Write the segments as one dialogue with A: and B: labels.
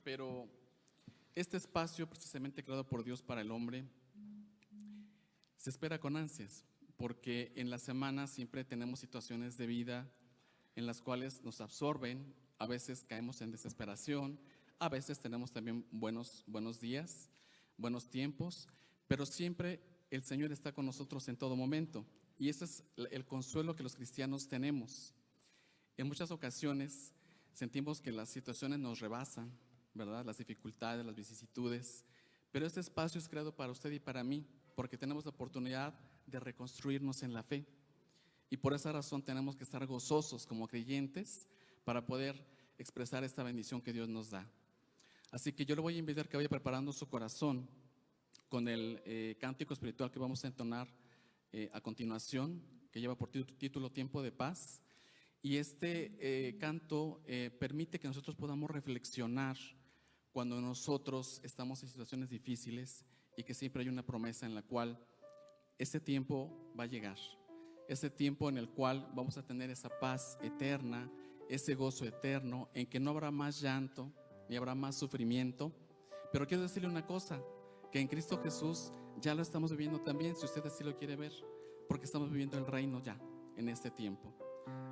A: pero este espacio precisamente creado por Dios para el hombre se espera con ansias, porque en la semana siempre tenemos situaciones de vida en las cuales nos absorben, a veces caemos en desesperación, a veces tenemos también buenos días, buenos tiempos, pero siempre el Señor está con nosotros en todo momento, y ese es el consuelo que los cristianos tenemos. En muchas ocasiones sentimos que las situaciones nos rebasan, ¿verdad? Las dificultades, las vicisitudes, pero este espacio es creado para usted y para mí, porque tenemos la oportunidad de reconstruirnos en la fe. Y por esa razón tenemos que estar gozosos como creyentes para poder expresar esta bendición que Dios nos da. Así que yo le voy a invitar que vaya preparando su corazón con el cántico espiritual que vamos a entonar a continuación, que lleva por título Tiempo de Paz. Y este canto permite que nosotros podamos reflexionar cuando nosotros estamos en situaciones difíciles, y que siempre hay una promesa en la cual ese tiempo va a llegar. Ese tiempo en el cual vamos a tener esa paz eterna, ese gozo eterno, en que no habrá más llanto, ni habrá más sufrimiento. Pero quiero decirle una cosa, que en Cristo Jesús ya lo estamos viviendo también, si usted así lo quiere ver, porque estamos viviendo el reino ya, en este tiempo.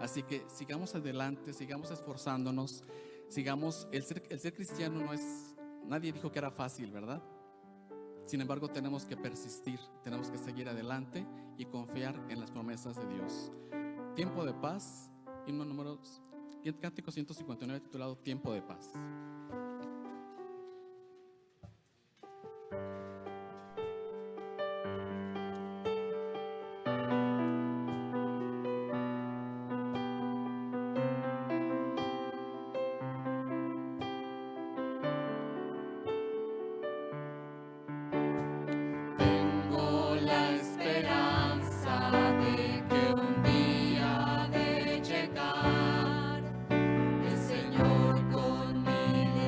A: Así que sigamos adelante, sigamos esforzándonos, sigamos, el ser cristiano no es, nadie dijo que era fácil, ¿verdad? Sin embargo, tenemos que persistir, tenemos que seguir adelante y confiar en las promesas de Dios. Tiempo de Paz, himno número cántico 159, titulado Tiempo de Paz.
B: El Señor con mi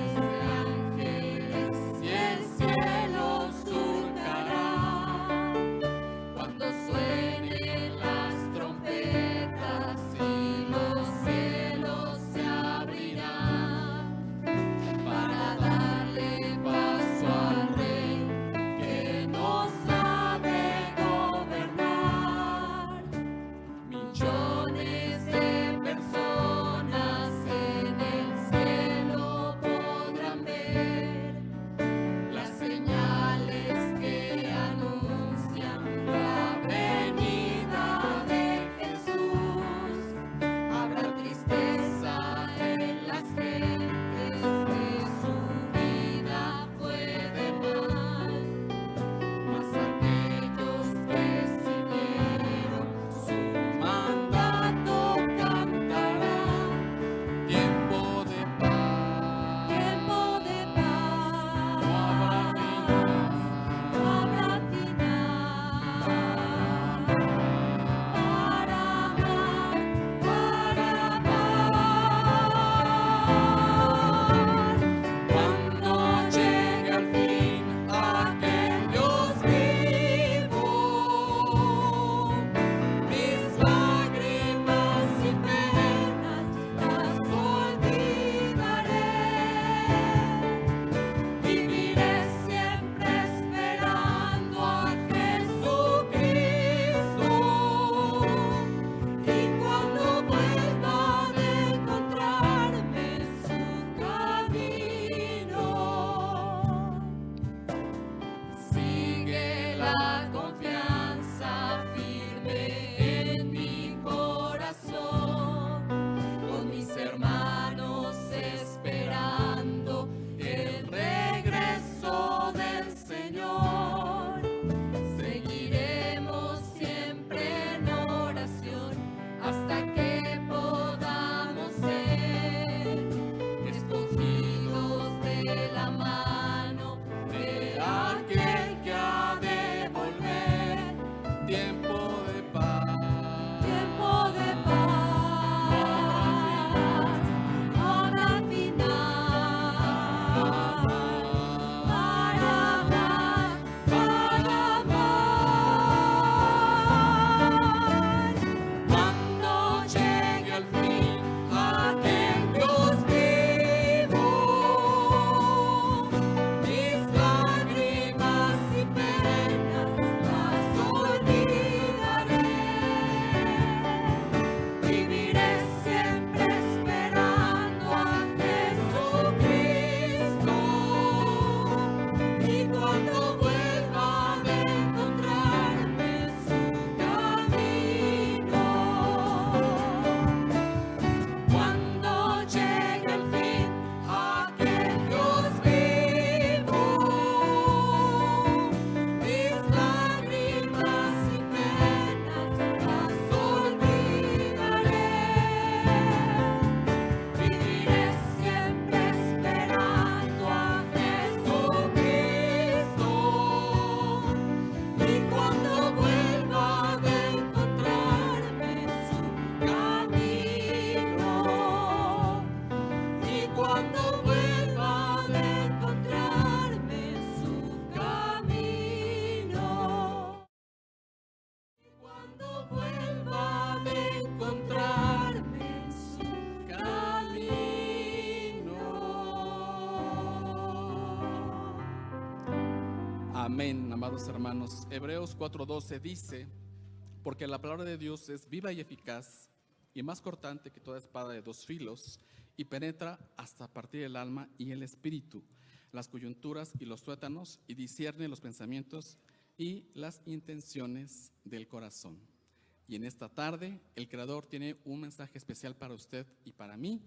A: Amén, amados hermanos. Hebreos 4:12 dice: porque la palabra de Dios es viva y eficaz y más cortante que toda espada de dos filos, y penetra hasta partir el alma y el espíritu, las coyunturas y los tuétanos, y discierne los pensamientos y las intenciones del corazón. Y en esta tarde el Creador tiene un mensaje especial para usted y para mí,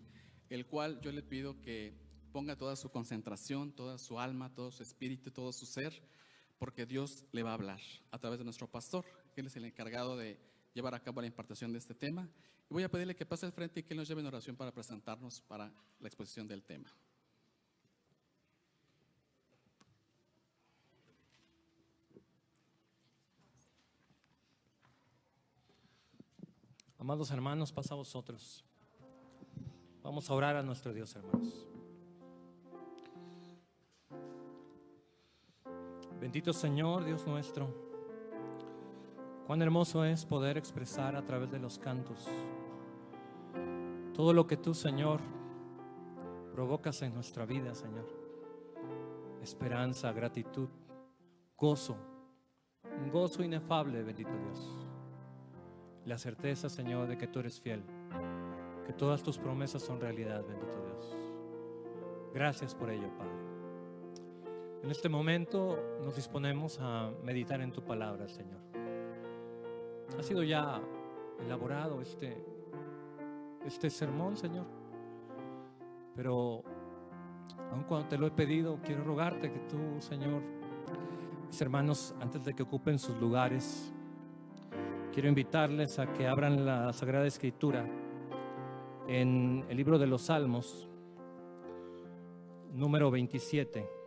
A: el cual yo le pido que ponga toda su concentración, toda su alma, todo su espíritu, todo su ser, porque Dios le va a hablar a través de nuestro pastor. Él es el encargado de llevar a cabo la impartición de este tema. Y voy a pedirle que pase al frente y que él nos lleve en oración para presentarnos para la exposición del tema.
B: Amados hermanos, pasa a vosotros. Vamos a orar a nuestro Dios, hermanos. Bendito Señor, Dios nuestro, cuán hermoso es poder expresar a través de los cantos todo lo que tú, Señor, provocas en nuestra vida, Señor. Esperanza, gratitud, gozo, un gozo inefable, bendito Dios. La certeza, Señor, de que tú eres fiel, que todas tus promesas son realidad, bendito Dios. Gracias por ello, Padre. En este momento nos disponemos a meditar en tu palabra, Señor. Ha sido ya elaborado este sermón, Señor, pero aun cuando te lo he pedido, quiero rogarte que tú, Señor, mis hermanos, antes de que ocupen sus lugares, quiero invitarles a que abran la Sagrada Escritura en el libro de los Salmos, número 27.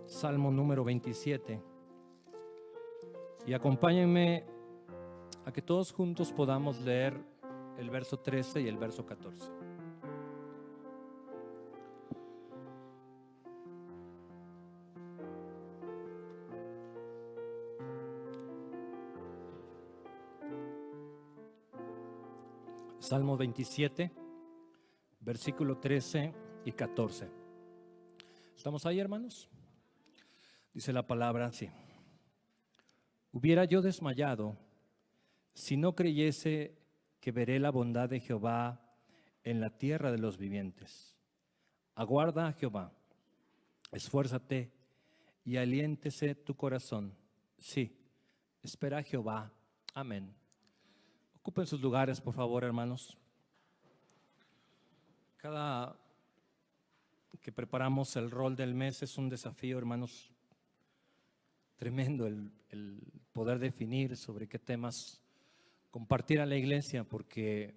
B: Salmo número 27. Y acompáñenme a que todos juntos podamos leer el verso 13 y el verso 14. Salmo 27, versículo 13 y 14. ¿Estamos ahí, hermanos? Dice la palabra así: hubiera yo desmayado si no creyese que veré la bondad de Jehová en la tierra de los vivientes. Aguarda a Jehová, esfuérzate y aliéntese tu corazón. Sí, espera a Jehová. Amén. Ocupen sus lugares, por favor, hermanos. Cada que preparamos el rol del mes es un desafío, hermanos, tremendo el poder definir sobre qué temas compartir a la iglesia, porque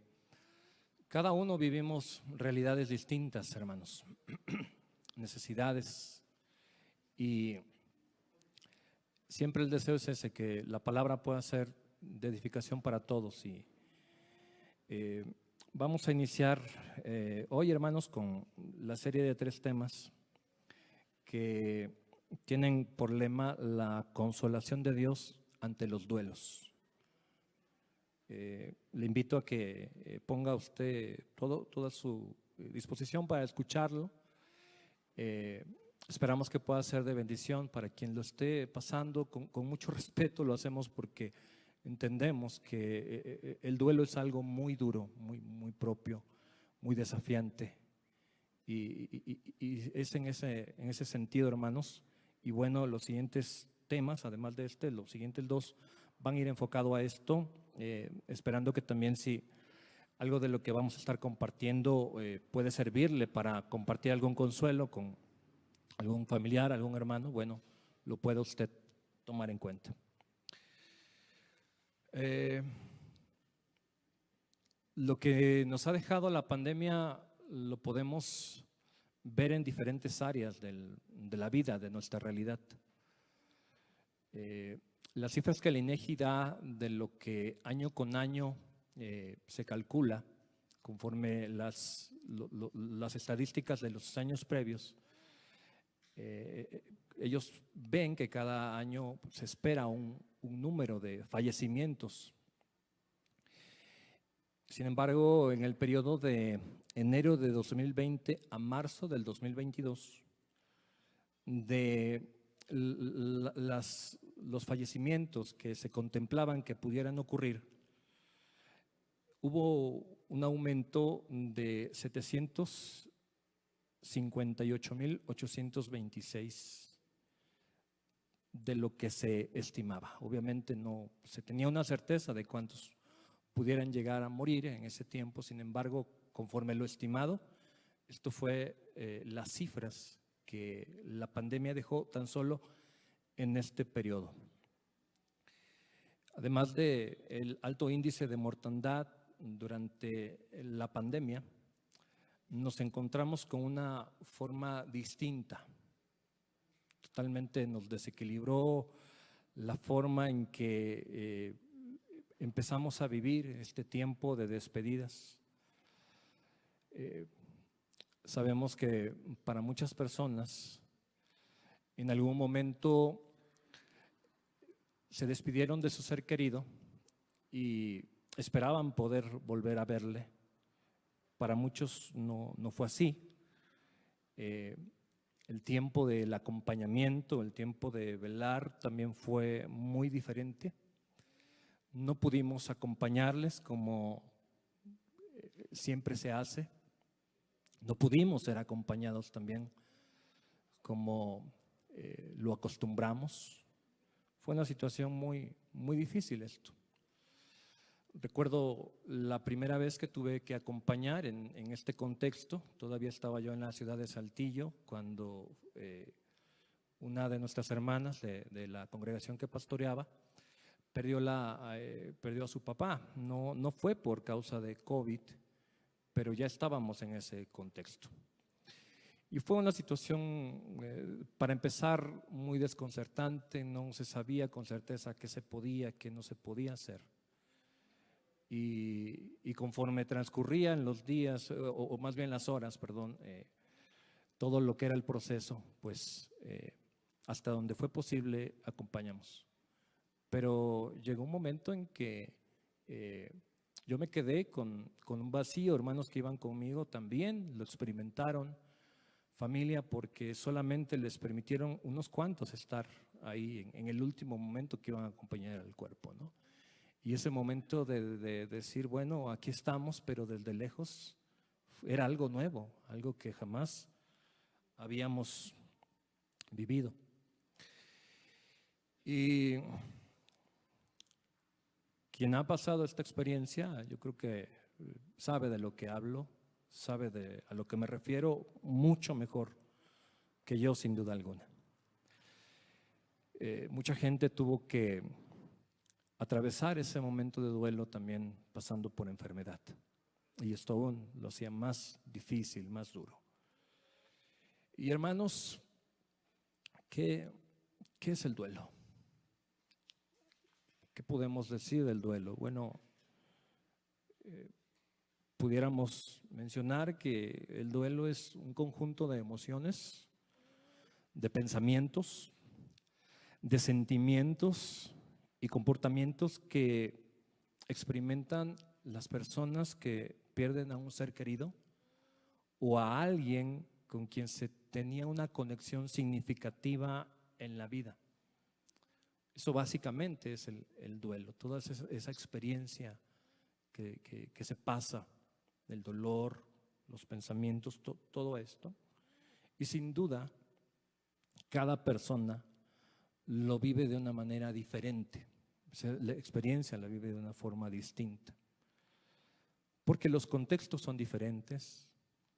B: cada uno vivimos realidades distintas, hermanos, necesidades, y siempre el deseo es ese, que la palabra pueda ser de edificación para todos. Y vamos a iniciar hoy, hermanos, con la serie de 3 temas que tienen por lema la consolación de Dios ante los duelos. Le invito a que ponga usted toda su disposición para escucharlo. Esperamos que pueda ser de bendición para quien lo esté pasando. Con mucho respeto lo hacemos porque entendemos que el duelo es algo muy duro, muy propio, muy desafiante. Y es en ese sentido, hermanos. Y bueno, los siguientes temas, además de los siguientes 2 van a ir enfocados a esto, esperando que también, si algo de lo que vamos a estar compartiendo puede servirle para compartir algún consuelo con algún familiar, algún hermano, bueno, lo puede usted tomar en cuenta. Lo que nos ha dejado la pandemia lo podemos ver en diferentes áreas de la vida, de nuestra realidad. Las cifras que el INEGI da de lo que año con año se calcula conforme las estadísticas de los años previos, ellos ven que cada año se espera un número de fallecimientos. Sin embargo, en el periodo de enero de 2020 a marzo del 2022, de los fallecimientos que se contemplaban que pudieran ocurrir, hubo un aumento de 758.826 de lo que se estimaba. Obviamente no se tenía una certeza de cuántos pudieran llegar a morir en ese tiempo. Sin embargo, conforme lo estimado, esto fue las cifras que la pandemia dejó tan solo en este periodo. Además del alto índice de mortandad durante la pandemia, nos encontramos con una forma distinta. Totalmente nos desequilibró la forma en que empezamos a vivir este tiempo de despedidas. Sabemos que para muchas personas en algún momento se despidieron de su ser querido y esperaban poder volver a verle. Para muchos no fue así. El tiempo del acompañamiento, el tiempo de velar también fue muy diferente. No pudimos acompañarles como siempre se hace. No pudimos ser acompañados también como lo acostumbramos. Fue una situación muy difícil esto. Recuerdo la primera vez que tuve que acompañar en este contexto. Todavía estaba yo en la ciudad de Saltillo cuando una de nuestras hermanas de la congregación que pastoreaba perdió a su papá. No fue por causa de COVID, pero ya estábamos en ese contexto. Y fue una situación, para empezar, muy desconcertante. No se sabía con certeza qué se podía, qué no se podía hacer. Y conforme transcurrían los días, o más bien las horas, perdón, todo lo que era el proceso, pues hasta donde fue posible acompañamos. Pero llegó un momento en que yo me quedé con un vacío. Hermanos que iban conmigo también lo experimentaron, familia, porque solamente les permitieron unos cuantos estar ahí en el último momento que iban a acompañar al cuerpo, ¿no? Y ese momento de decir, bueno, aquí estamos, pero desde lejos, era algo nuevo, algo que jamás habíamos vivido. Y quien ha pasado esta experiencia, yo creo que sabe de lo que hablo, sabe a lo que me refiero mucho mejor que yo, sin duda alguna. Mucha gente tuvo que atravesar ese momento de duelo también pasando por enfermedad. Y esto aún lo hacía más difícil, más duro. Y hermanos, ¿qué es el duelo? ¿Qué podemos decir del duelo? Bueno, pudiéramos mencionar que el duelo es un conjunto de emociones, de pensamientos, de sentimientos y comportamientos que experimentan las personas que pierden a un ser querido o a alguien con quien se tenía una conexión significativa en la vida. Eso básicamente es el duelo, toda esa experiencia que se pasa, el dolor, los pensamientos, todo esto. Y sin duda, cada persona lo vive de una manera diferente. La experiencia la vive de una forma distinta. Porque los contextos son diferentes,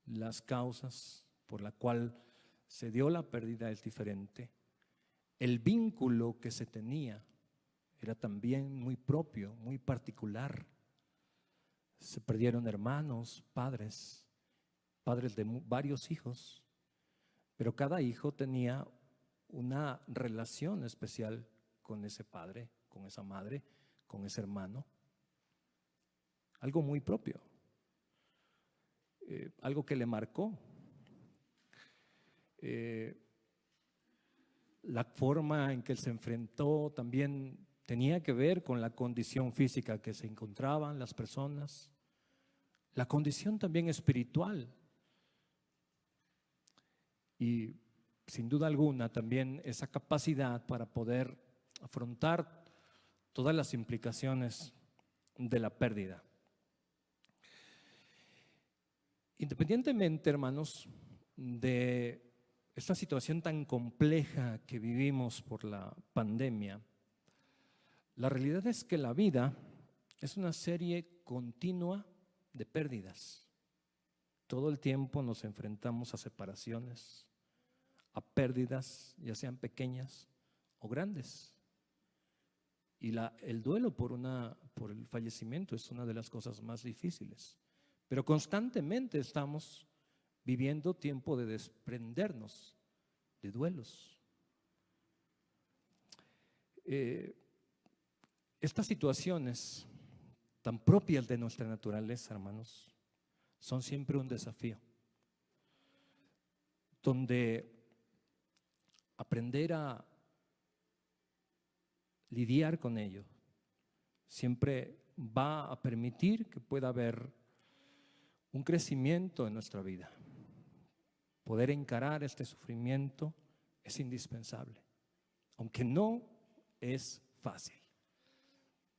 B: las causas por la cual se dio la pérdida es diferente. El vínculo que se tenía era también muy propio, muy particular. Se perdieron hermanos, padres de varios hijos, pero cada hijo tenía una relación especial con ese padre, con esa madre, con ese hermano. Algo muy propio, algo que le marcó. La forma en que él se enfrentó también tenía que ver con la condición física que se encontraban las personas, la condición también espiritual. Y sin duda alguna, también esa capacidad para poder afrontar todas las implicaciones de la pérdida. Independientemente, hermanos, de esta situación tan compleja que vivimos por la pandemia, la realidad es que la vida es una serie continua de pérdidas. Todo el tiempo nos enfrentamos a separaciones, a pérdidas, ya sean pequeñas o grandes. Y el duelo por el fallecimiento es una de las cosas más difíciles. Pero constantemente estamos viviendo tiempo de desprendernos de duelos. Estas situaciones tan propias de nuestra naturaleza, hermanos, son siempre un desafío, donde aprender a lidiar con ello siempre va a permitir que pueda haber un crecimiento en nuestra vida. Poder encarar este sufrimiento es indispensable, aunque no es fácil.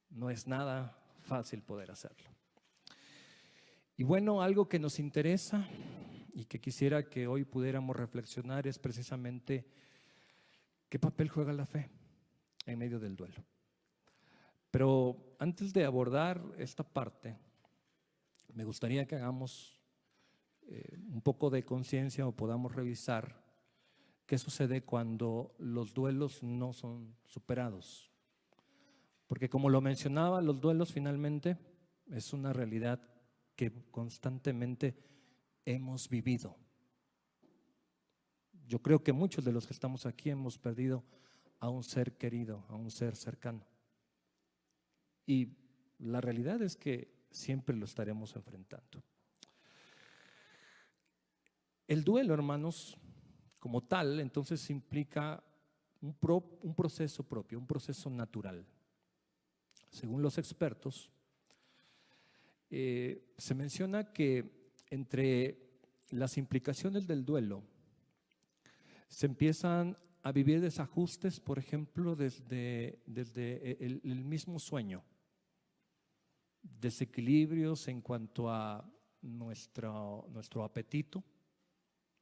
B: No es nada fácil poder hacerlo. Y bueno, algo que nos interesa y que quisiera que hoy pudiéramos reflexionar es precisamente qué papel juega la fe en medio del duelo. Pero antes de abordar esta parte, me gustaría que hagamos un poco de conciencia o podamos revisar qué sucede cuando los duelos no son superados. Porque como lo mencionaba, los duelos finalmente es una realidad que constantemente hemos vivido. Yo creo que muchos de los que estamos aquí hemos perdido a un ser querido, a un ser cercano. Y la realidad es que siempre lo estaremos enfrentando. El duelo, hermanos, como tal, entonces implica un proceso propio, un proceso natural. Según los expertos, se menciona que entre las implicaciones del duelo se empiezan a vivir desajustes, por ejemplo, desde el mismo sueño, desequilibrios en cuanto a nuestro apetito.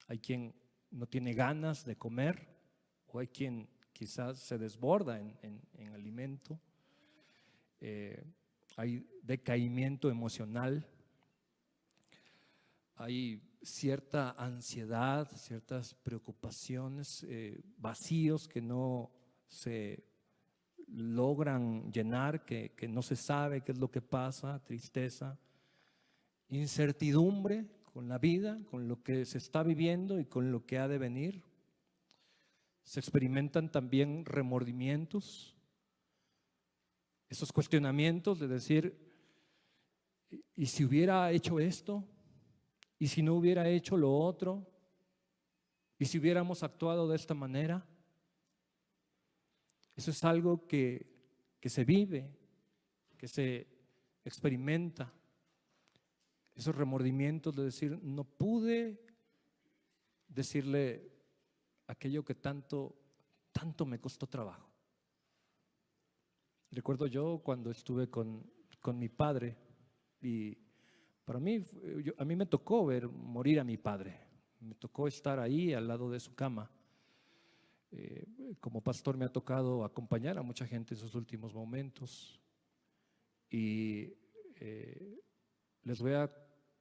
B: Hay quien no tiene ganas de comer o hay quien quizás se desborda en alimento. Hay decaimiento emocional, hay cierta ansiedad, ciertas preocupaciones, vacíos que no se logran llenar, que no se sabe qué es lo que pasa, tristeza, incertidumbre con la vida, con lo que se está viviendo y con lo que ha de venir. Se experimentan también remordimientos, esos cuestionamientos de decir, ¿y si hubiera hecho esto? ¿Y si no hubiera hecho lo otro? ¿Y si hubiéramos actuado de esta manera? Eso es algo que se vive, que se experimenta. Esos remordimientos de decir, no pude decirle aquello que tanto me costó trabajo. Recuerdo yo cuando estuve con mi padre y para mí, a mí me tocó ver morir a mi padre, me tocó estar ahí al lado de su cama. Como pastor me ha tocado acompañar a mucha gente en sus últimos momentos y les voy a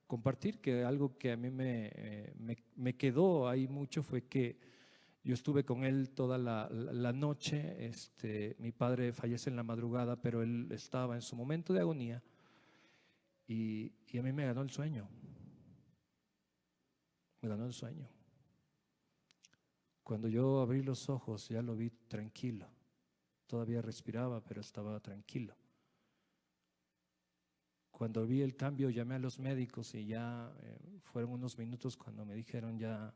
B: compartir que algo que a mí me quedó ahí mucho fue que yo estuve con él toda la noche. Mi padre fallece en la madrugada, pero él estaba en su momento de agonía y a mí me ganó el sueño. Me ganó el sueño. Cuando yo abrí los ojos ya lo vi tranquilo. Todavía respiraba, pero estaba tranquilo. Cuando vi el cambio llamé a los médicos y ya fueron unos minutos cuando me dijeron ya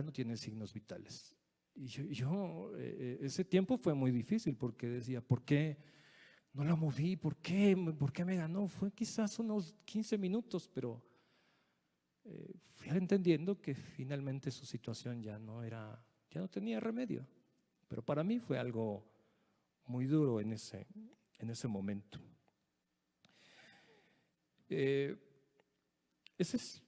B: no tiene signos vitales. Y yo ese tiempo fue muy difícil porque decía, ¿por qué no la moví? ¿Por qué me ganó? Fue quizás unos 15 minutos, pero fui entendiendo que finalmente su situación ya no tenía remedio. Pero para mí fue algo muy duro en ese momento. Ese es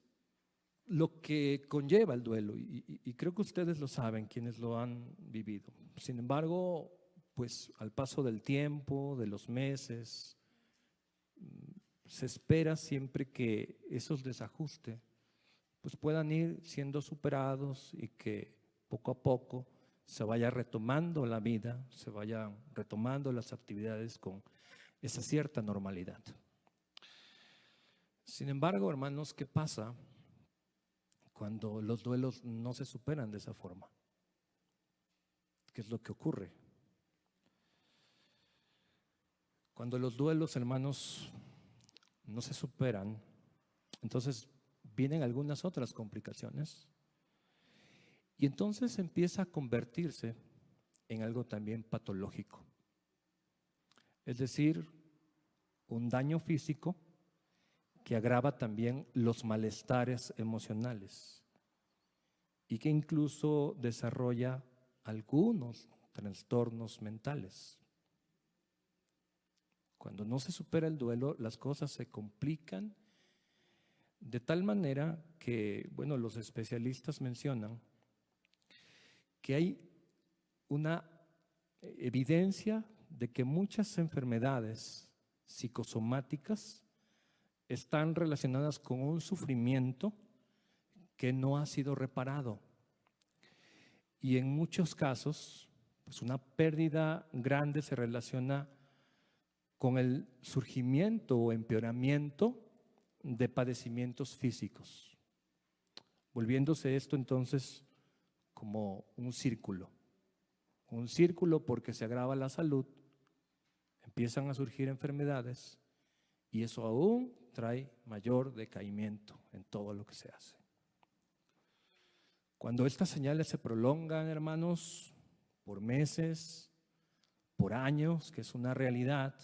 B: lo que conlleva el duelo y creo que ustedes lo saben, quienes lo han vivido. Sin embargo, pues al paso del tiempo, de los meses, se espera siempre que esos desajustes pues puedan ir siendo superados y que poco a poco se vaya retomando la vida, se vayan retomando las actividades con esa cierta normalidad. Sin embargo, hermanos, ¿qué pasa cuando los duelos no se superan de esa forma? ¿Qué es lo que ocurre? Cuando los duelos, hermanos, no se superan, entonces vienen algunas otras complicaciones y entonces empieza a convertirse en algo también patológico. Es decir, un daño físico que agrava también los malestares emocionales y que incluso desarrolla algunos trastornos mentales. Cuando no se supera el duelo, las cosas se complican de tal manera que, bueno, los especialistas mencionan que hay una evidencia de que muchas enfermedades psicosomáticas están relacionadas con un sufrimiento que no ha sido reparado. Y en muchos casos, pues una pérdida grande se relaciona con el surgimiento o empeoramiento de padecimientos físicos, volviéndose esto entonces como un círculo porque se agrava la salud, empiezan a surgir enfermedades y eso aún trae mayor decaimiento en todo lo que se hace. Cuando estas señales se prolongan, hermanos, por meses, por años, que es una realidad,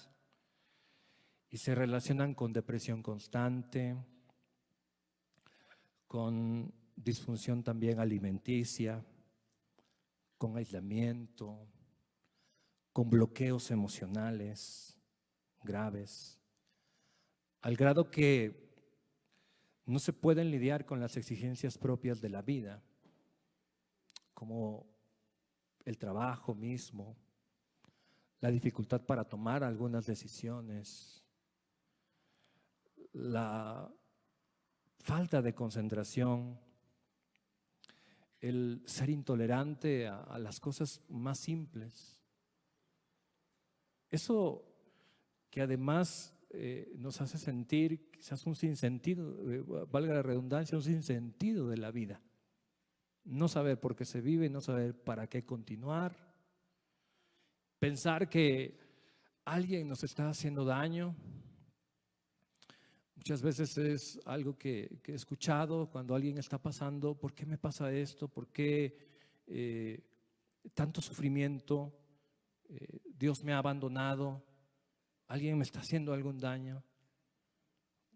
B: y se relacionan con depresión constante, con disfunción también alimenticia, con aislamiento, con bloqueos emocionales graves, al grado que no se pueden lidiar con las exigencias propias de la vida, como el trabajo mismo, la dificultad para tomar algunas decisiones, la falta de concentración, el ser intolerante a las cosas más simples. Eso que además nos hace sentir quizás un sinsentido, valga la redundancia, un sinsentido de la vida. No saber por qué se vive, no saber para qué continuar, pensar que alguien nos está haciendo daño. Muchas veces es algo que he escuchado cuando alguien está pasando, ¿por qué me pasa esto? ¿Por qué tanto sufrimiento? Dios me ha abandonado, alguien me está haciendo algún daño.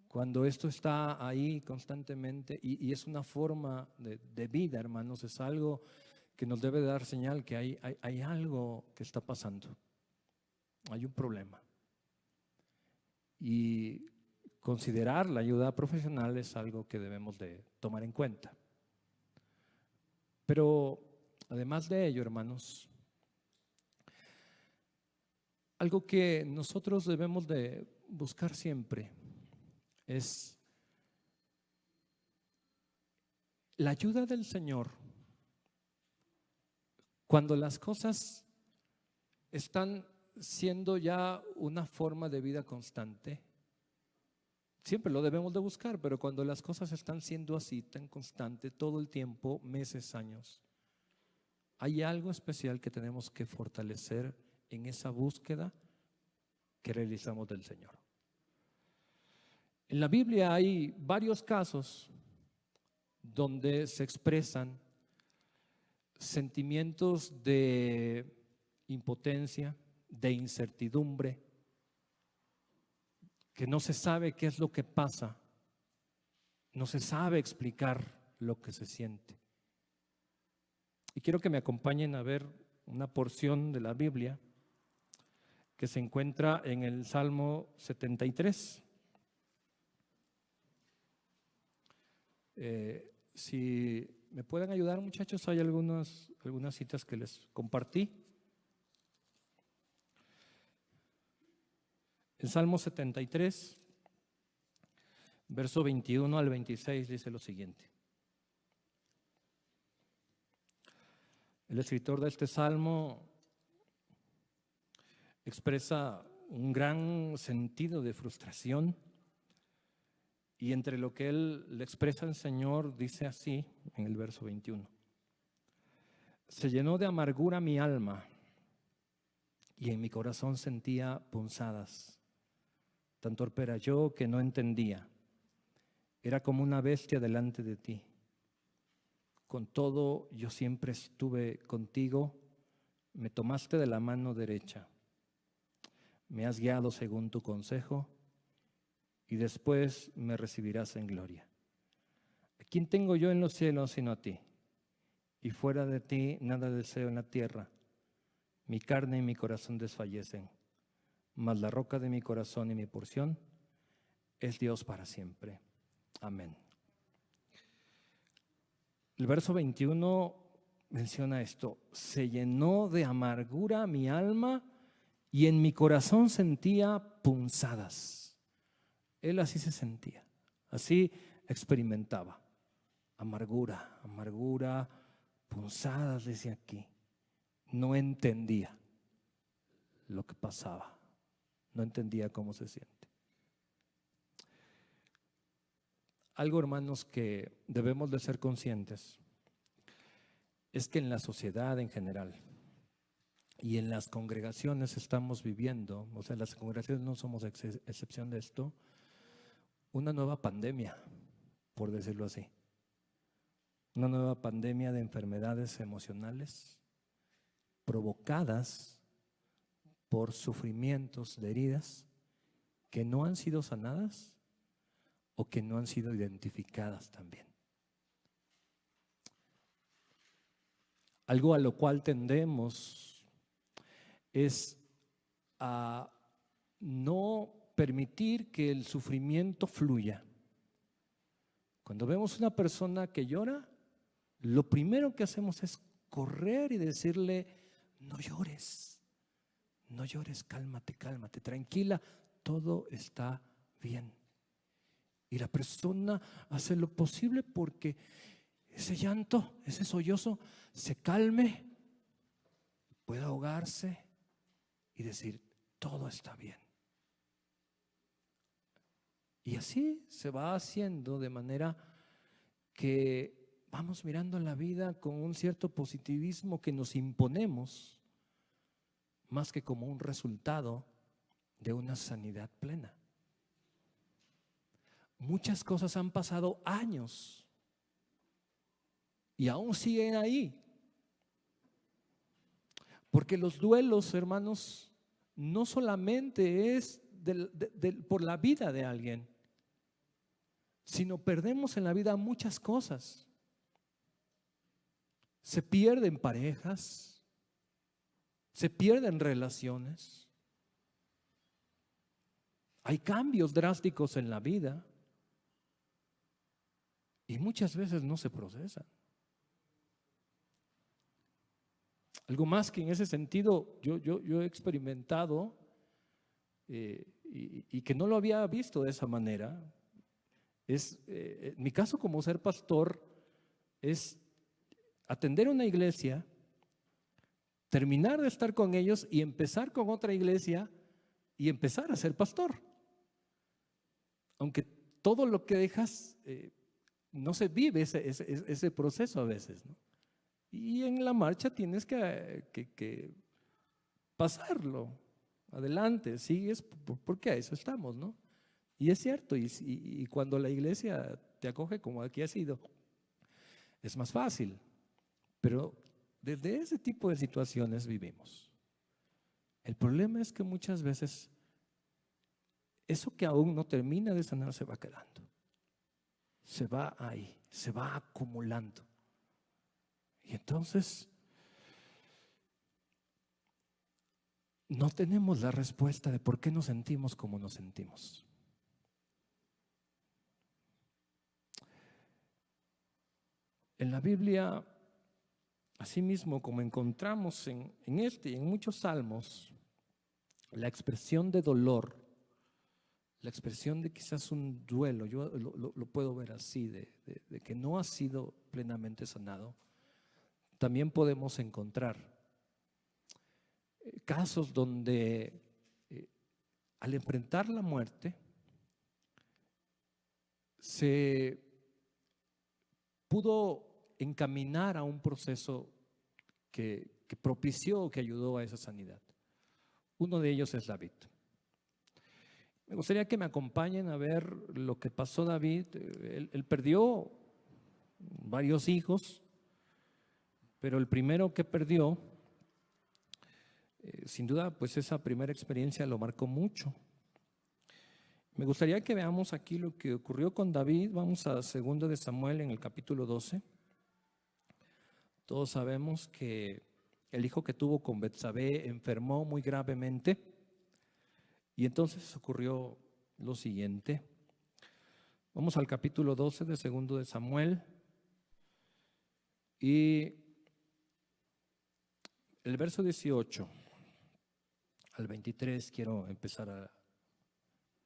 B: Cuando esto está ahí constantemente y es una forma de vida, hermanos, es algo que nos debe dar señal que hay algo que está pasando, hay un problema. Y considerar la ayuda profesional es algo que debemos de tomar en cuenta. Pero además de ello, hermanos, algo que nosotros debemos de buscar siempre es la ayuda del Señor cuando las cosas están siendo ya una forma de vida constante. Siempre lo debemos de buscar, pero cuando las cosas están siendo así, tan constante, todo el tiempo, meses, años, hay algo especial que tenemos que fortalecer en esa búsqueda que realizamos del Señor. En la Biblia hay varios casos donde se expresan sentimientos de impotencia, de incertidumbre, que no se sabe qué es lo que pasa, no se sabe explicar lo que se siente. Y quiero que me acompañen a ver una porción de la Biblia que se encuentra en el Salmo 73. Si me pueden ayudar, muchachos, hay algunas citas que les compartí. El Salmo 73, verso 21 al 26 dice lo siguiente. El escritor de este salmo expresa un gran sentido de frustración, y entre lo que él le expresa al Señor dice así en el verso 21. Se llenó de amargura mi alma y en mi corazón sentía punzadas. Tan torpe era yo que no entendía. Era como una bestia delante de ti. Con todo, yo siempre estuve contigo. Me tomaste de la mano derecha. Me has guiado según tu consejo y después me recibirás en gloria. ¿A quién tengo yo en los cielos sino a ti? Y fuera de ti nada deseo en la tierra. Mi carne y mi corazón desfallecen, mas la roca de mi corazón y mi porción es Dios para siempre. Amén. El verso 21 menciona esto: se llenó de amargura mi alma y en mi corazón sentía punzadas. Él así se sentía, así experimentaba. Amargura, amargura, punzadas, decía aquí. No entendía lo que pasaba, no entendía cómo se siente. Algo, hermanos, que debemos de ser conscientes es que en la sociedad en general y en las congregaciones estamos viviendo, o sea, las congregaciones no somos excepción de esto, una nueva pandemia, por decirlo así. Una nueva pandemia de enfermedades emocionales provocadas por sufrimientos de heridas que no han sido sanadas o que no han sido identificadas también. Algo a lo cual tendemos es a no permitir que el sufrimiento fluya. Cuando vemos una persona que llora, lo primero que hacemos es correr y decirle: no llores, no llores, cálmate, cálmate, tranquila, todo está bien. Y la persona hace lo posible porque ese llanto, ese sollozo se calme, pueda ahogarse y decir: todo está bien. Y así se va haciendo de manera que vamos mirando la vida con un cierto positivismo que nos imponemos, más que como un resultado de una sanidad plena. Muchas cosas han pasado años y aún siguen ahí. Porque los duelos, hermanos, no solamente es por la vida de alguien, sino perdemos en la vida muchas cosas. Se pierden parejas, se pierden relaciones, hay cambios drásticos en la vida y muchas veces no se procesan. Algo más que en ese sentido yo he experimentado y que no lo había visto de esa manera, es en mi caso como ser pastor, es atender una iglesia, terminar de estar con ellos y empezar con otra iglesia y empezar a ser pastor. Aunque todo lo que dejas no se vive ese proceso a veces, ¿no? Y en la marcha tienes que pasarlo adelante, sigues porque a eso estamos, ¿no? Y es cierto, y cuando la iglesia te acoge como aquí ha sido, es más fácil. Pero desde ese tipo de situaciones vivimos. El problema es que muchas veces eso que aún no termina de sanar se va quedando. se va ahí, se va acumulando. Y entonces no tenemos la respuesta de por qué nos sentimos como nos sentimos. En la Biblia, asimismo, como encontramos en este y en muchos salmos, la expresión de dolor, la expresión de quizás un duelo, yo lo puedo ver así, de que no ha sido plenamente sanado, también podemos encontrar casos donde al enfrentar la muerte se pudo encaminar a un proceso que propició, que ayudó a esa sanidad. Uno de ellos es David. Me gustaría que me acompañen a ver lo que pasó David. Él perdió varios hijos, pero el primero que perdió, sin duda, pues esa primera experiencia lo marcó mucho. Me gustaría que veamos aquí lo que ocurrió con David. Vamos a 2 de Samuel en el capítulo 12. Todos sabemos que el hijo que tuvo con Betsabé enfermó muy gravemente y entonces ocurrió lo siguiente. Vamos al capítulo 12 de 2 de Samuel y el verso 18 al 23 quiero empezar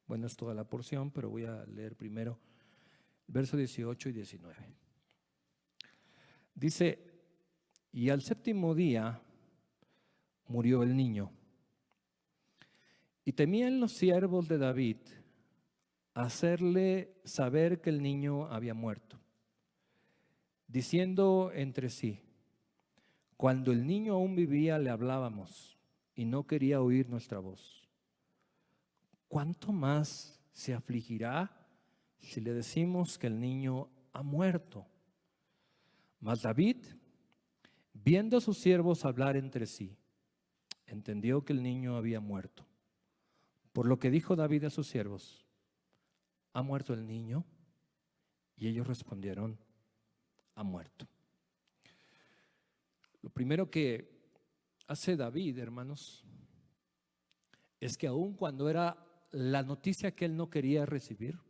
B: bueno, es toda la porción, pero voy a leer primero verso 18 y 19. Dice: y al 7º día murió el niño. Y temían los siervos de David hacerle saber que el niño había muerto, diciendo entre sí: cuando el niño aún vivía le hablábamos y no quería oír nuestra voz. ¿Cuánto más se afligirá si le decimos que el niño ha muerto? Mas David, viendo a sus siervos hablar entre sí, entendió que el niño había muerto. Por lo que dijo David a sus siervos: ¿ha muerto el niño? Y ellos respondieron: ha muerto. Lo primero que hace David, hermanos, es que aun cuando era la noticia que él no quería recibir,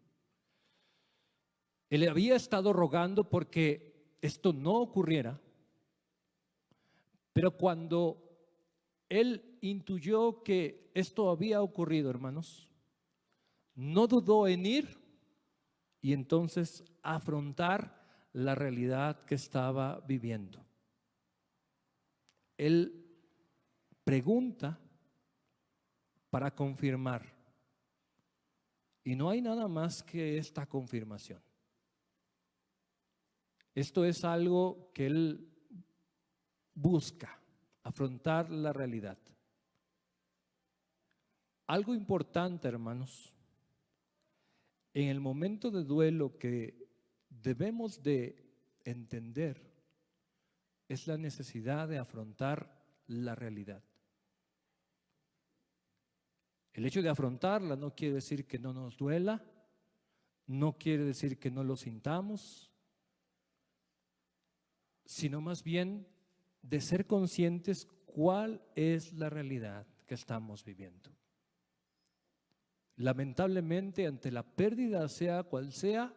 B: él había estado rogando porque esto no ocurriera, pero cuando él intuyó que esto había ocurrido, hermanos, no dudó en ir y entonces afrontar la realidad que estaba viviendo. Él pregunta para confirmar. Y no hay nada más que esta confirmación. Esto es algo que él busca, afrontar la realidad. Algo importante, hermanos, en el momento de duelo que debemos de entender es la necesidad de afrontar la realidad. El hecho de afrontarla no quiere decir que no nos duela, no quiere decir que no lo sintamos, sino más bien de ser conscientes cuál es la realidad que estamos viviendo. Lamentablemente, ante la pérdida, sea cual sea,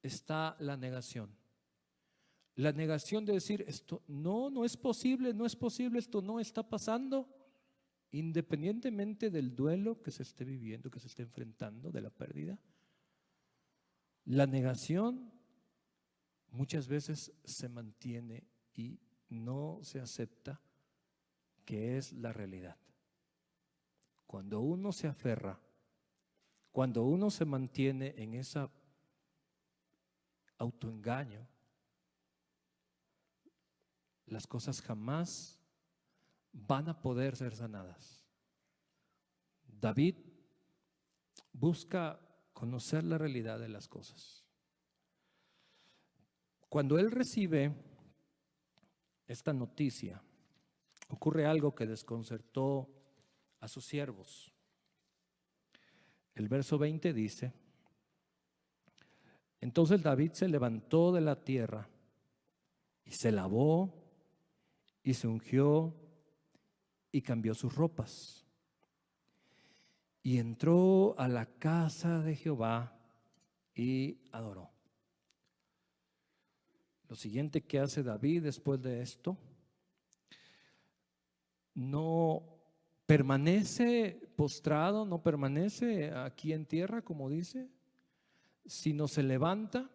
B: está la negación. La negación de decir: esto no es posible, esto no está pasando. Independientemente del duelo que se esté viviendo, que se esté enfrentando, de la pérdida, la negación muchas veces se mantiene y no se acepta que es la realidad. Cuando uno se aferra, cuando uno se mantiene en ese autoengaño, las cosas jamás van a poder ser sanadas. David busca conocer la realidad de las cosas. Cuando él recibe esta noticia, ocurre algo que desconcertó a sus siervos. El verso 20 dice: Entonces David se levantó de la tierra y se lavó y se ungió y cambió sus ropas. Y entró a la casa de Jehová y adoró. Lo siguiente que hace David después de esto, no permanece postrado, no permanece aquí en tierra, como dice, sino se levanta,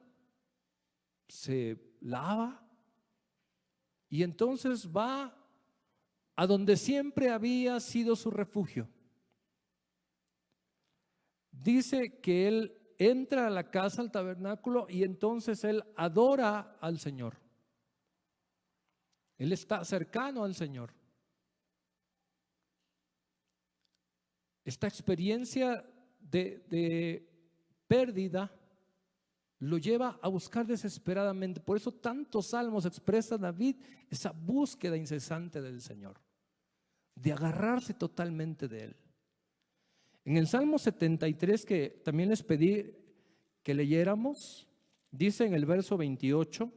B: se lava y entonces va a donde siempre había sido su refugio. Dice que él entra a la casa, al tabernáculo, y entonces él adora al Señor. Él está cercano al Señor. Esta experiencia de pérdida lo lleva a buscar desesperadamente. Por eso tantos salmos expresa David esa búsqueda incesante del Señor, de agarrarse totalmente de Él. En el Salmo 73, que también les pedí que leyéramos, dice en el verso 28: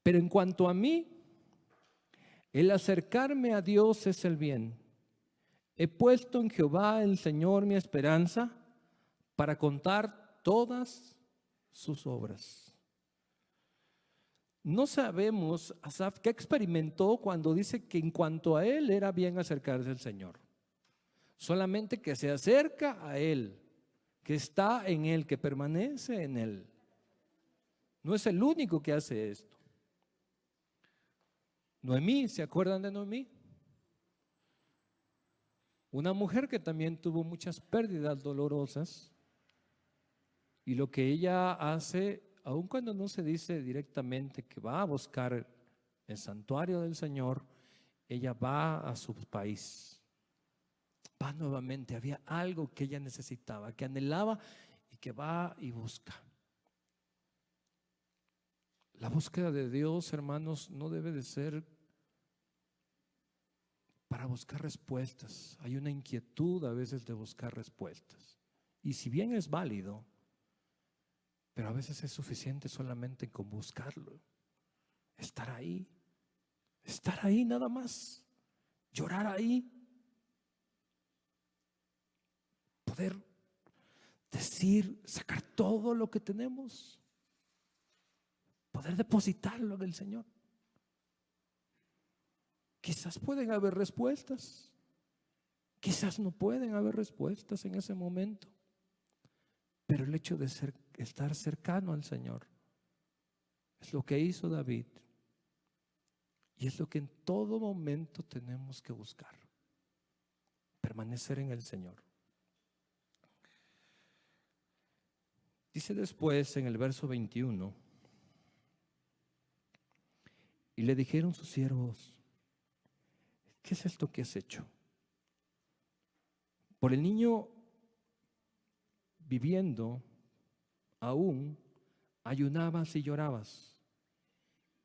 B: pero en cuanto a mí, el acercarme a Dios es el bien. He puesto en Jehová el Señor mi esperanza para contar todas sus obras. No sabemos, Asaf, qué experimentó cuando dice que en cuanto a él era bien acercarse al Señor. Solamente que se acerca a Él, que está en Él, que permanece en Él. No es el único que hace esto. Noemí, ¿se acuerdan de Noemí? Una mujer que también tuvo muchas pérdidas dolorosas, y lo que ella hace, aun cuando no se dice directamente que va a buscar el santuario del Señor, ella va a su país, va nuevamente. Había algo que ella necesitaba, que anhelaba, y que va y busca. La búsqueda de Dios, hermanos, no debe de ser para buscar respuestas. Hay una inquietud a veces de buscar respuestas, y si bien es válido, pero a veces es suficiente solamente con buscarlo, estar ahí nada más, llorar ahí, poder decir, sacar todo lo que tenemos, poder depositarlo en el Señor. Quizás pueden haber respuestas, quizás no pueden haber respuestas en ese momento, pero el hecho de estar cercano al Señor es lo que hizo David, y es lo que en todo momento tenemos que buscar: permanecer en el Señor. Dice después en el verso 21: y le dijeron sus siervos, ¿qué es esto que has hecho? Por el niño viviendo aún ayunabas y llorabas,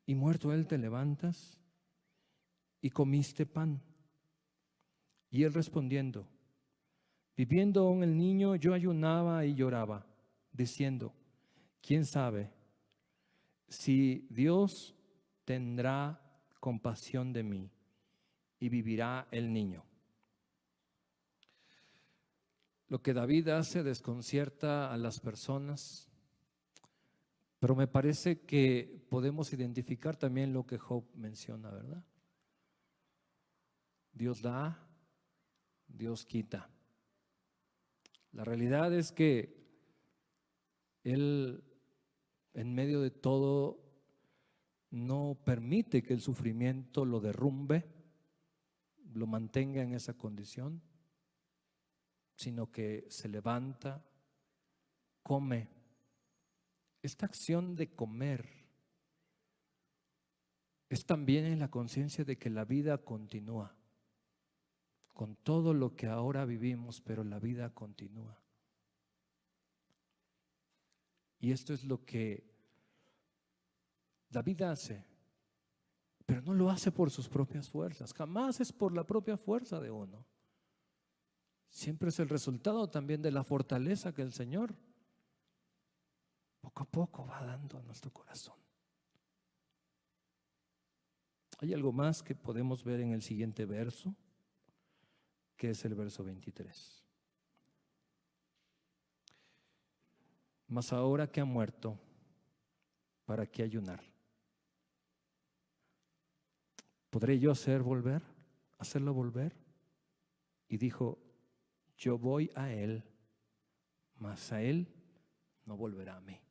B: y muerto él te levantas y comiste pan. Y él respondiendo, viviendo aún el niño, yo ayunaba y lloraba, diciendo, ¿quién sabe si Dios tendrá compasión de mí y vivirá el niño? Lo que David hace desconcierta a las personas, pero me parece que podemos identificar también lo que Job menciona, ¿verdad? Dios da, Dios quita. La realidad es que Él, en medio de todo, no permite que el sufrimiento lo derrumbe, lo mantenga en esa condición, sino que se levanta, come. Esta acción de comer es también en la conciencia de que la vida continúa, con todo lo que ahora vivimos, pero la vida continúa. Y esto es lo que David hace, pero no lo hace por sus propias fuerzas, jamás es por la propia fuerza de uno, siempre es el resultado también de la fortaleza que el Señor poco a poco va dando a nuestro corazón. Hay algo más que podemos ver en el siguiente verso, que es el verso 23. Mas ahora que ha muerto, ¿para qué ayunar? ¿Podré yo hacerlo volver? Y dijo, yo voy a él, mas a él no volverá a mí.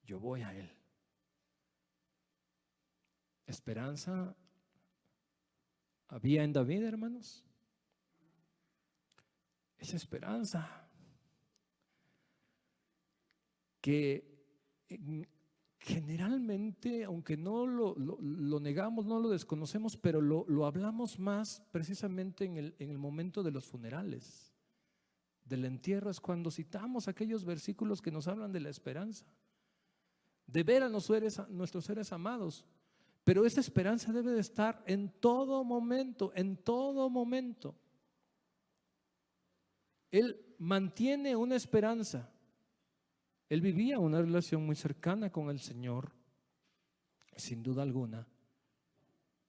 B: Yo voy a él. ¿Esperanza había en David, hermanos? Esa esperanza que generalmente, aunque no lo negamos, no lo desconocemos, pero lo hablamos más precisamente en el momento de los funerales, del entierro, es cuando citamos aquellos versículos que nos hablan de la esperanza, de ver a nuestros seres amados. Pero esa esperanza debe de estar en todo momento, en todo momento. Él mantiene una esperanza. Él vivía una relación muy cercana con el Señor. Sin duda alguna,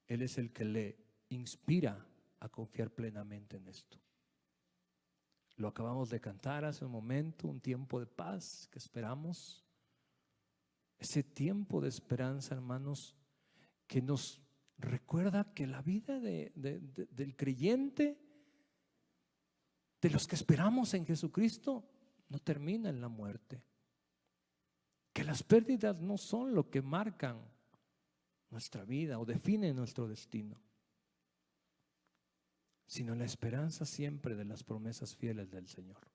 B: Él es el que le inspira a confiar plenamente en esto. Lo acabamos de cantar hace un momento, un tiempo de paz que esperamos. Ese tiempo de esperanza, hermanos, que nos recuerda que la vida del creyente, de los que esperamos en Jesucristo, no termina en la muerte. Que las pérdidas no son lo que marcan nuestra vida o definen nuestro destino, sino la esperanza siempre de las promesas fieles del Señor.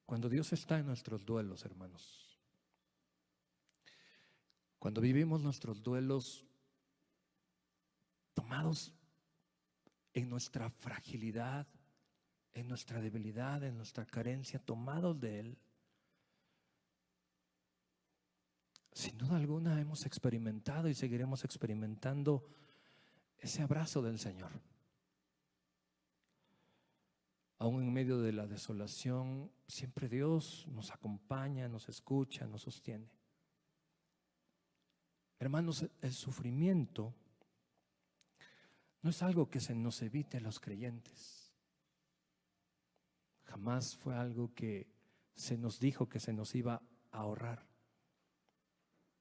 B: Cuando Dios está en nuestros duelos, hermanos, cuando vivimos nuestros duelos tomados en nuestra fragilidad, en nuestra debilidad, en nuestra carencia, tomados de Él, sin duda alguna hemos experimentado y seguiremos experimentando ese abrazo del Señor. Aún en medio de la desolación, siempre Dios nos acompaña, nos escucha, nos sostiene. Hermanos, el sufrimiento no es algo que se nos evite a los creyentes. Jamás fue algo que se nos dijo que se nos iba a ahorrar.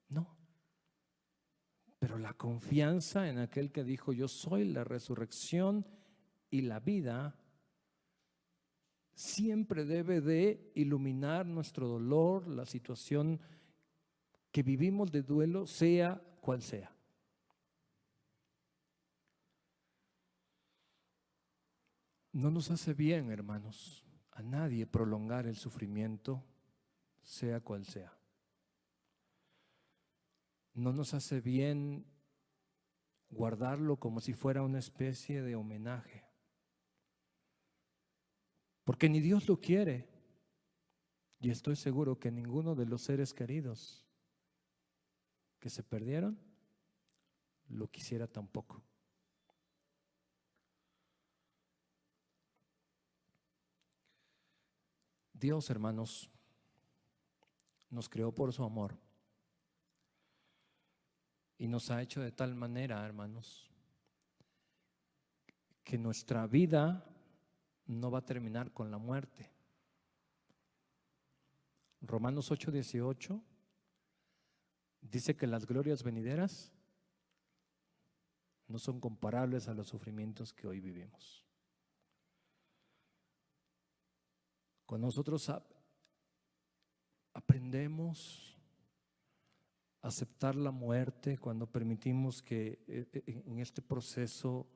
B: No. Pero la confianza en aquel que dijo, yo soy la resurrección y la vida, siempre debe de iluminar nuestro dolor, la situación que vivimos de duelo, sea cual sea. No nos hace bien, hermanos, a nadie prolongar el sufrimiento, sea cual sea. No nos hace bien guardarlo como si fuera una especie de homenaje, porque ni Dios lo quiere, y estoy seguro que ninguno de los seres queridos que se perdieron lo quisiera tampoco. Dios, hermanos, nos creó por su amor y nos ha hecho de tal manera, hermanos, que nuestra vida no va a terminar con la muerte. Romanos 8:18 dice que las glorias venideras no son comparables a los sufrimientos que hoy vivimos. Cuando nosotros aprendemos a aceptar la muerte, cuando permitimos que en este proceso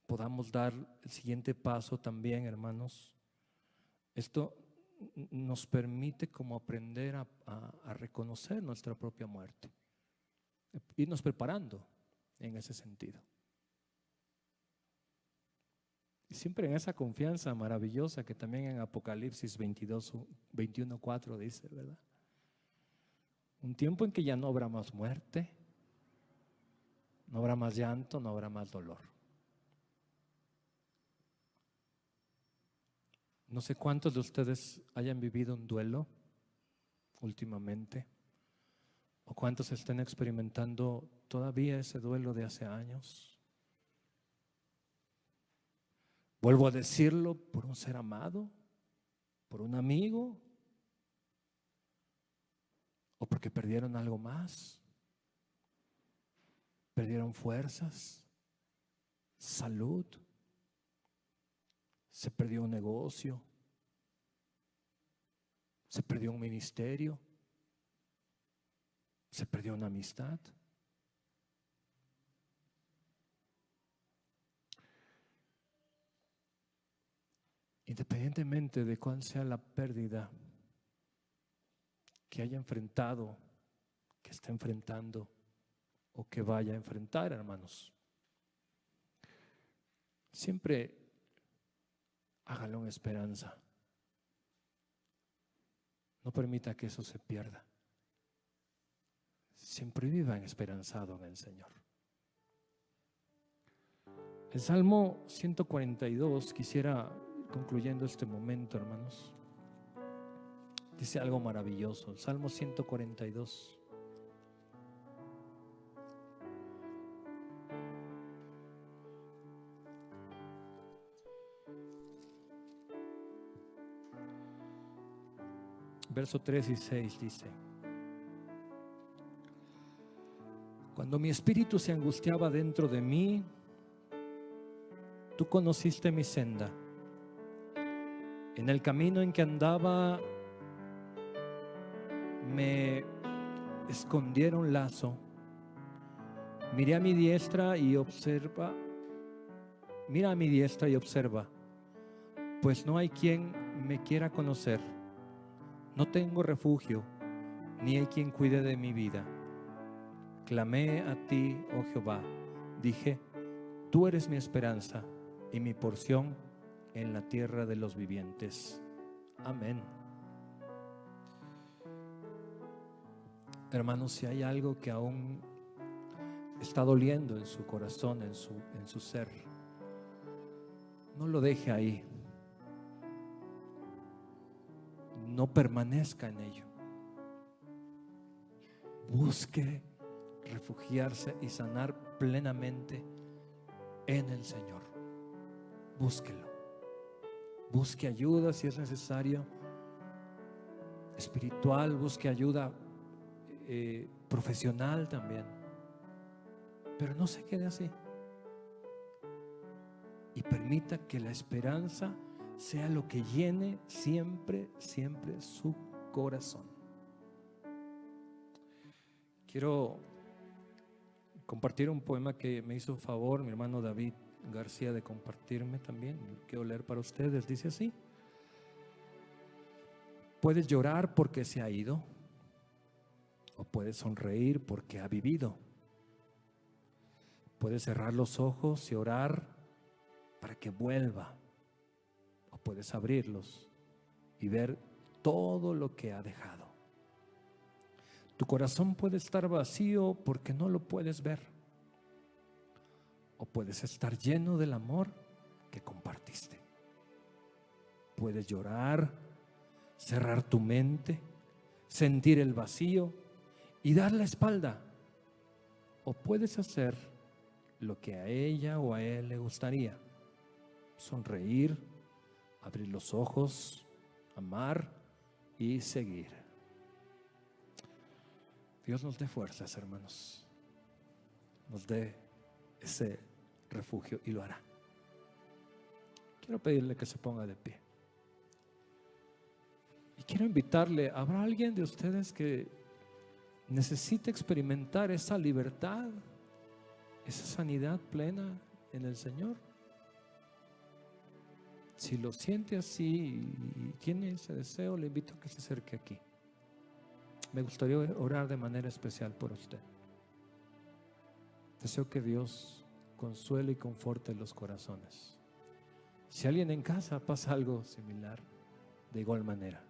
B: podamos dar el siguiente paso también, hermanos, esto nos permite como aprender a reconocer nuestra propia muerte, irnos preparando en ese sentido. Y siempre en esa confianza maravillosa que también en Apocalipsis 21:4 dice, ¿verdad? Un tiempo en que ya no habrá más muerte, No habrá más llanto, no habrá más dolor. No sé cuántos de ustedes hayan vivido un duelo últimamente, o cuántos estén experimentando todavía ese duelo de hace años. Vuelvo a decirlo, por un ser amado, por un amigo, o porque perdieron algo más, perdieron fuerzas, salud, se perdió un negocio, se perdió un ministerio, se perdió una amistad. Independientemente de cuál sea la pérdida que haya enfrentado, que está enfrentando o que vaya a enfrentar, hermanos, siempre hágalo en esperanza. No permita que eso se pierda. Siempre viva esperanzado en el Señor. El Salmo 142, quisiera, concluyendo este momento, hermanos, dice algo maravilloso. El Salmo 142. Verso 3 y 6 dice: cuando mi espíritu se angustiaba dentro de mí, tú conociste mi senda. En el camino en que andaba me escondieron lazo. Miré a mi diestra y observa. Mira a mi diestra y observa, pues no hay quien me quiera conocer. No tengo refugio, ni hay quien cuide de mi vida. Clamé a ti, oh Jehová. Dije, tú eres mi esperanza y mi porción en la tierra de los vivientes. Amén. Hermanos, si hay algo que aún está doliendo en su corazón, en su ser, no lo deje ahí. No permanezca en ello. Busque refugiarse y sanar plenamente en el Señor. Búsquelo. Busque ayuda si es necesario, espiritual, busque ayuda profesional también. Pero no se quede así. Y permita que la esperanza sea lo que llene siempre, siempre su corazón. Quiero compartir un poema que me hizo favor mi hermano David García de compartirme también. Quiero leer para ustedes. Dice así: puedes llorar porque se ha ido, o puedes sonreír porque ha vivido. Puedes cerrar los ojos y orar para que vuelva, o puedes abrirlos y ver todo lo que ha dejado. Tu corazón puede estar vacío porque no lo puedes ver, o puedes estar lleno del amor que compartiste. Puedes llorar, cerrar tu mente, sentir el vacío y dar la espalda, o puedes hacer lo que a ella o a él le gustaría: sonreír, abrir los ojos, amar y seguir. Dios nos dé fuerzas, hermanos, nos dé ese refugio, y lo hará. Quiero pedirle que se ponga de pie. Y quiero invitarle: ¿habrá alguien de ustedes que necesite experimentar esa libertad, esa sanidad plena en el Señor? Si lo siente así y tiene ese deseo, le invito a que se acerque aquí. Me gustaría orar de manera especial por usted. Deseo que Dios consuele y conforte los corazones. Si alguien en casa pasa algo similar, de igual manera,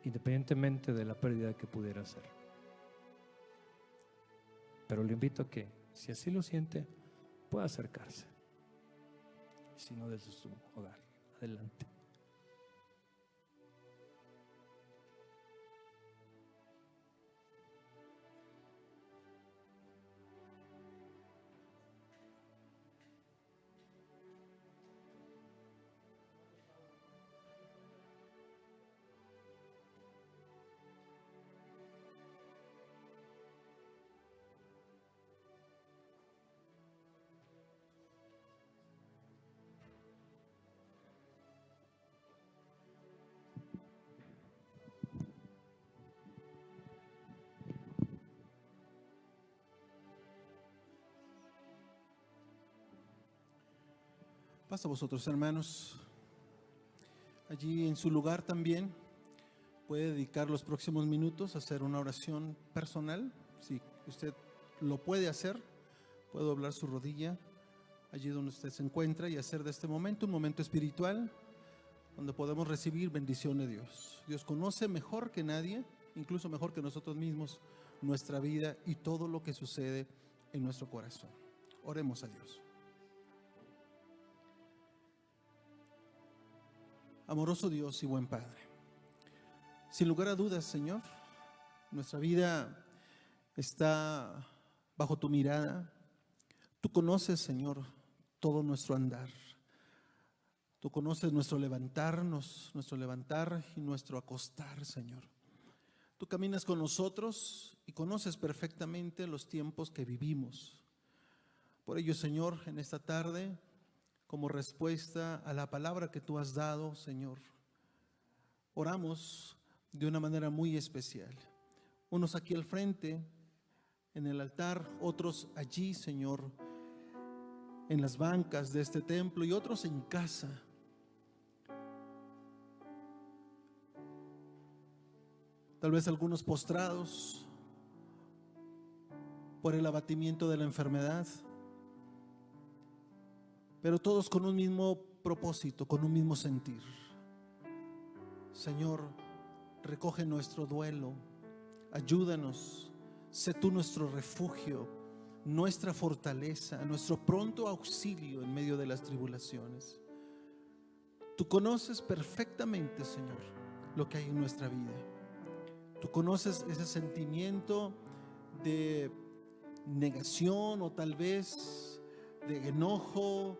B: independientemente de la pérdida que pudiera ser, pero le invito a que, si así lo siente, pueda acercarse. Si no, desde su hogar. Adelante.
C: Pasa a vosotros, hermanos. Allí en su lugar también puede dedicar los próximos minutos a hacer una oración personal. Si usted lo puede hacer, puede doblar su rodilla allí donde usted se encuentra y hacer de este momento un momento espiritual donde podemos recibir bendición de Dios. Dios conoce mejor que nadie, incluso mejor que nosotros mismos, nuestra vida y todo lo que sucede en nuestro corazón. Oremos a Dios. Amoroso Dios y buen Padre, sin lugar a dudas, Señor, nuestra vida está bajo tu mirada. Tú conoces, Señor, todo nuestro andar. Tú conoces nuestro levantarnos, nuestro levantar y nuestro acostar, Señor. Tú caminas con nosotros y conoces perfectamente los tiempos que vivimos. Por ello, Señor, en esta tarde, como respuesta a la palabra que tú has dado, Señor, oramos de una manera muy especial. Unos aquí al frente, en el altar, otros allí, Señor, en las bancas de este templo y otros en casa. Tal vez algunos postrados por el abatimiento de la enfermedad, pero todos con un mismo propósito, con un mismo sentir. Señor, recoge nuestro duelo, ayúdanos, sé tú nuestro refugio, nuestra fortaleza, nuestro pronto auxilio en medio de las tribulaciones. Tú conoces perfectamente, Señor, lo que hay en nuestra vida. Tú conoces ese sentimiento de negación o tal vez de enojo,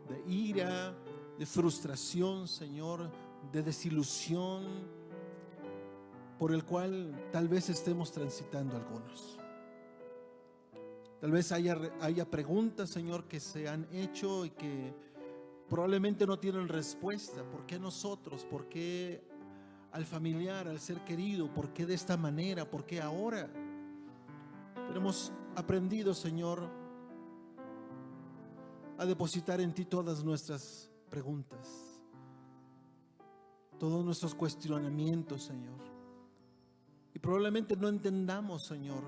C: de ira, de frustración, Señor, de desilusión, por el cual tal vez estemos transitando algunos. Tal vez haya preguntas, Señor, que se han hecho y que probablemente no tienen respuesta. ¿Por qué nosotros? ¿Por qué al familiar, al ser querido? ¿Por qué de esta manera? ¿Por qué ahora? Pero hemos aprendido, Señor, a depositar en ti todas nuestras preguntas, todos nuestros cuestionamientos, Señor. Y probablemente no entendamos, Señor,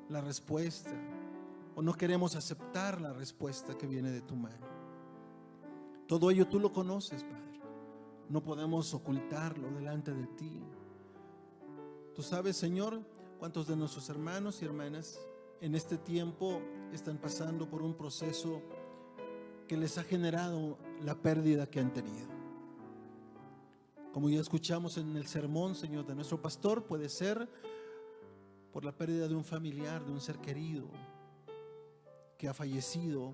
C: la respuesta, o no queremos aceptar la respuesta que viene de tu mano. Todo ello tú lo conoces, Padre. No podemos ocultarlo delante de ti. Tú sabes, Señor, cuántos de nuestros hermanos y hermanas en este tiempo están pasando por un proceso que les ha generado la pérdida que han tenido. Como ya escuchamos en el sermón, Señor, de nuestro pastor, puede ser por la pérdida de un familiar, de un ser querido que ha fallecido.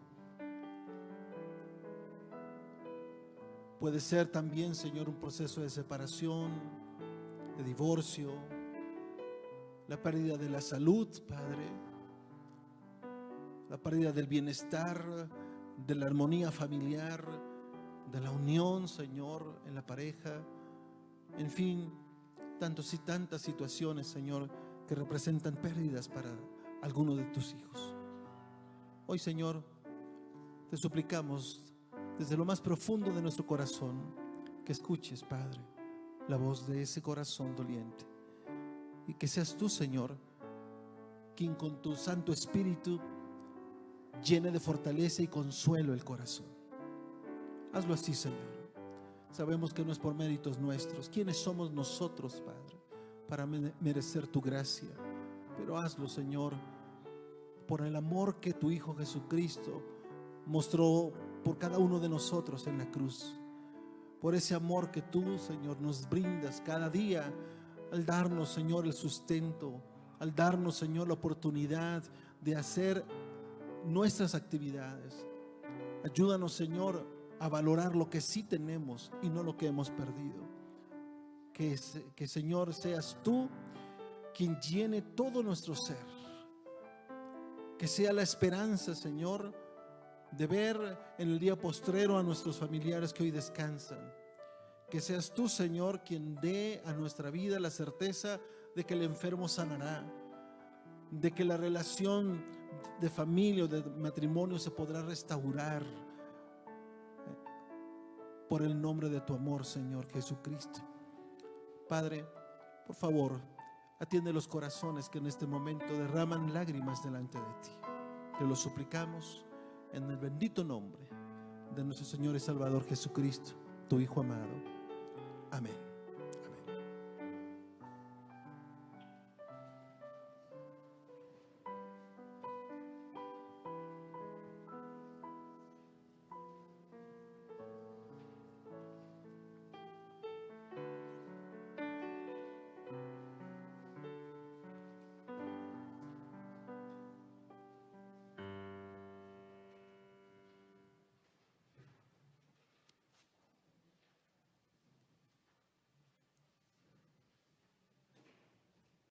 C: Puede ser también, Señor, un proceso de separación, de divorcio, la pérdida de la salud, Padre, la pérdida del bienestar, de la armonía familiar, de la unión, Señor, en la pareja. En fin, tantas y tantas situaciones, Señor, que representan pérdidas para algunos de tus hijos. Hoy, Señor, te suplicamos desde lo más profundo de nuestro corazón que escuches, Padre, la voz de ese corazón doliente, y que seas tú, Señor, quien con tu Santo Espíritu llene de fortaleza y consuelo el corazón. Hazlo así, Señor. Sabemos que no es por méritos nuestros. ¿Quiénes somos nosotros, Padre, para merecer tu gracia? Pero hazlo, Señor, por el amor que tu Hijo Jesucristo mostró por cada uno de nosotros en la cruz. Por ese amor que tú, Señor, nos brindas cada día al darnos, Señor, el sustento, al darnos, Señor, la oportunidad de hacer nuestras actividades. Ayúdanos, Señor, a valorar lo que sí tenemos y no lo que hemos perdido. Que Señor, seas tú quien llene todo nuestro ser. Que sea la esperanza, Señor, de ver en el día postrero a nuestros familiares que hoy descansan. Que seas tú, Señor, quien dé a nuestra vida la certeza de que el enfermo sanará, de que la relación de familia o de matrimonio se podrá restaurar por el nombre de tu amor, Señor Jesucristo. Padre, por favor, atiende los corazones que en este momento derraman lágrimas delante de ti. Te lo suplicamos en el bendito nombre de nuestro Señor y Salvador Jesucristo, tu Hijo amado. Amén.